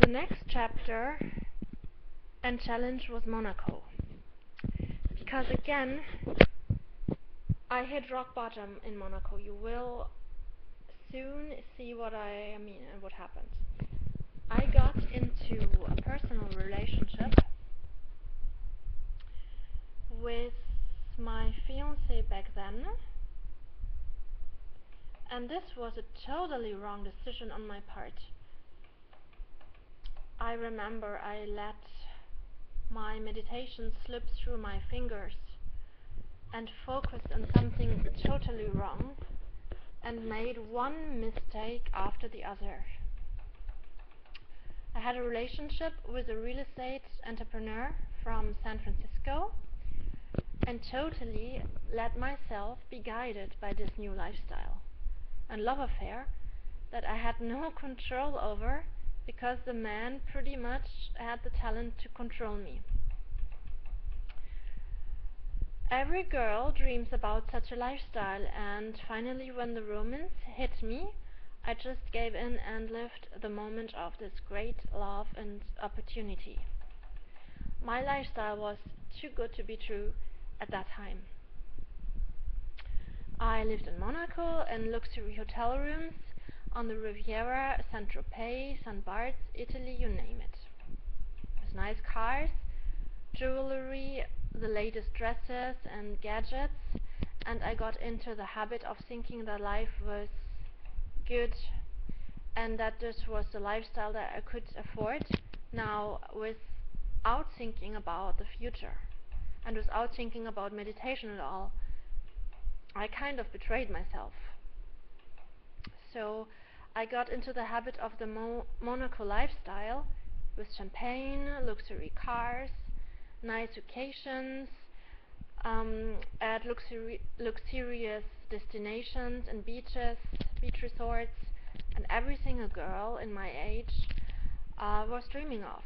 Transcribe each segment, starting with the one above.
next chapter and challenge was Monaco. Because again, I hit rock bottom in Monaco. You will soon see what I mean and what happened. I got into a personal relationship with my fiancé back then, and this was a totally wrong decision on my part. I remember I let my meditation slip through my fingers and focused on something totally wrong and made one mistake after the other. I had a relationship with a real estate entrepreneur from San Francisco and totally let myself be guided by this new lifestyle and love affair that I had no control over, because the man pretty much had the talent to control me. Every girl dreams about such a lifestyle, and finally when the romance hit me, I just gave in and lived the moment of this great love and opportunity. My lifestyle was too good to be true at that time. I lived in Monaco in luxury hotel rooms on the Riviera, Saint-Tropez, St. Bart's, Italy, you name it. With nice cars, jewelry, the latest dresses and gadgets, and I got into the habit of thinking that life was good and that this was the lifestyle that I could afford now, without thinking about the future and without thinking about meditation at all. I kind of betrayed myself. So I got into the habit of the Monaco lifestyle, with champagne, luxury cars, nice occasions, at luxurious destinations and beaches, beach resorts, and everything a girl in my age was dreaming of.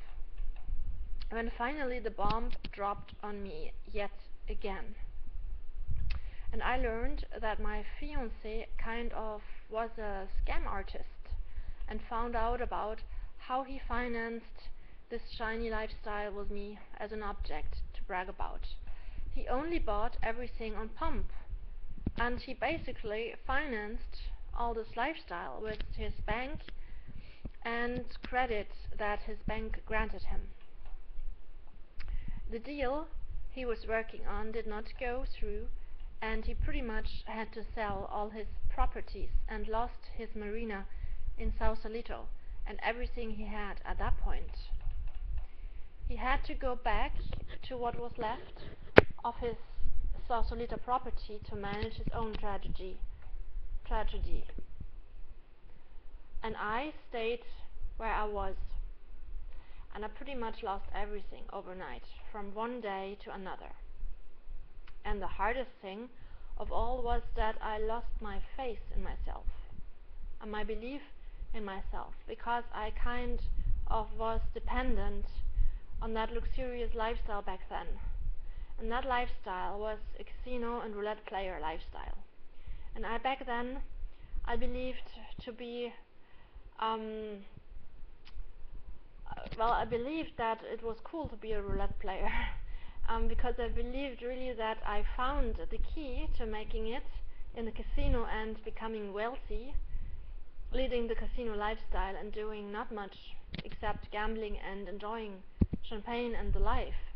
When finally the bomb dropped on me yet again, and I learned that my fiancé kind of was a scam artist, and found out about how he financed this shiny lifestyle with me as an object to brag about. He only bought everything on pump, and he basically financed all this lifestyle with his bank and credit that his bank granted him. The deal he was working on did not go through, and he pretty much had to sell all his properties and lost his marina in Sausalito and everything he had at that point. He had to go back to what was left of his Sausalito property to manage his own tragedy. And I stayed where I was, and I pretty much lost everything overnight, from one day to another. And the hardest thing of all was that I lost my faith in myself and my belief in myself, because I kind of was dependent on that luxurious lifestyle back then. And that lifestyle was a casino and roulette player lifestyle. And back then I believed to be I believed that it was cool to be a roulette player. Because I believed really that I found the key to making it in the casino and becoming wealthy, leading the casino lifestyle and doing not much except gambling and enjoying champagne and the life.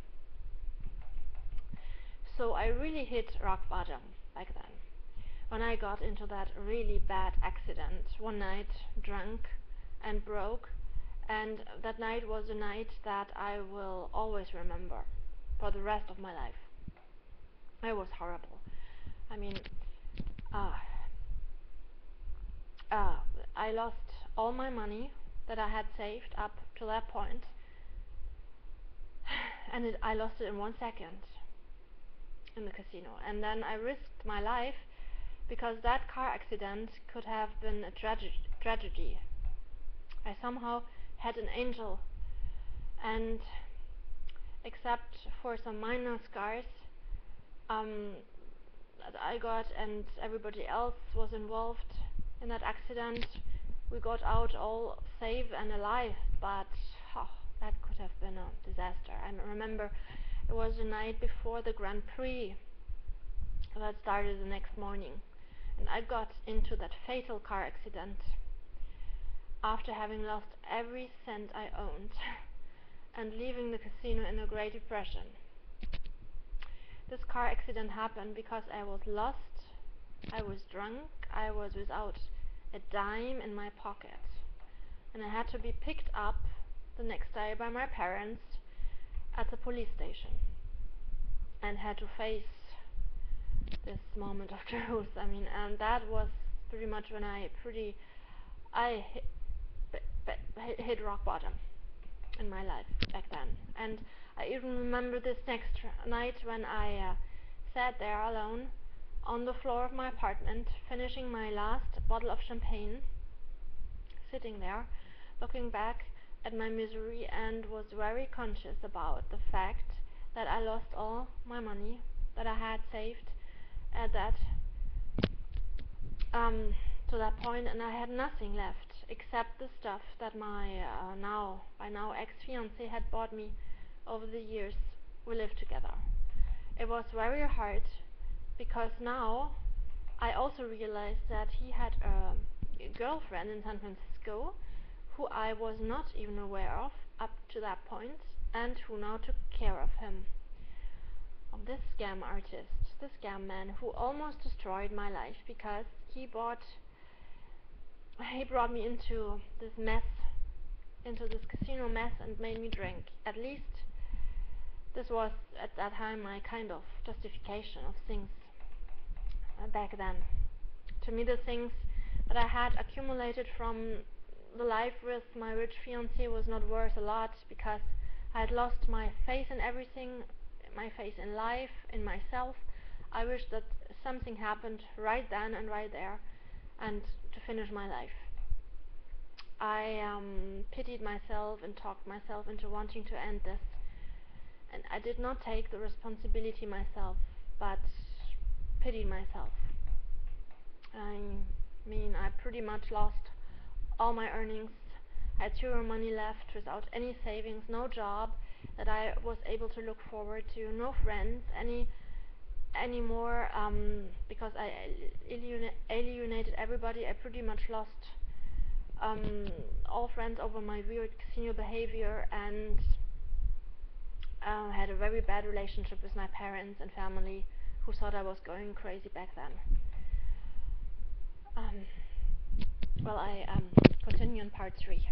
So I really hit rock bottom back then, when I got into that really bad accident one night, drunk and broke, and that night was a night that I will always remember for the rest of my life. It was horrible. I mean, I lost all my money that I had saved up to that point, and I lost it in 1 second in the casino. And then I risked my life, because that car accident could have been a tragedy. I somehow had an angel, and except for some minor scars that I got and everybody else was involved in that accident, we got out all safe and alive. But to have been a disaster. I remember it was the night before the Grand Prix that started the next morning, and I got into that fatal car accident after having lost every cent I owned and leaving the casino in a great depression. This car accident happened because I was lost, I was drunk, I was without a dime in my pocket, and I had to be picked up the next day by my parents at the police station and had to face this moment of truth. And that was pretty much when I hit rock bottom in my life back then. And I even remember this next night when I sat there alone on the floor of my apartment, finishing my last bottle of champagne, sitting there, looking back at my misery, and was very conscious about the fact that I lost all my money that I had saved at that to that point, and I had nothing left except the stuff that my by now ex-fiancé had bought me over the years we lived together. It was very hard because now I also realized that he had a girlfriend in San Francisco who I was not even aware of up to that point, and who now took care of him. Of this scam artist, this scam man who almost destroyed my life because he brought me into this mess, into this casino mess, and made me drink. At least this was at that time my kind of justification of things back then. To me, the things that I had accumulated from the life with my rich fiancé was not worth a lot, because I had lost my faith in everything, my faith in life, in myself. I wished that something happened right then and right there, and to finish my life. I pitied myself and talked myself into wanting to end this, and I did not take the responsibility myself, but pitied myself. I pretty much lost all my earnings. I had zero money left, without any savings, no job that I was able to look forward to, no friends anymore, because I alienated everybody. I pretty much lost all friends over my weird casino behavior, and had a very bad relationship with my parents and family, who thought I was going crazy back then. Well, I continue in part 3.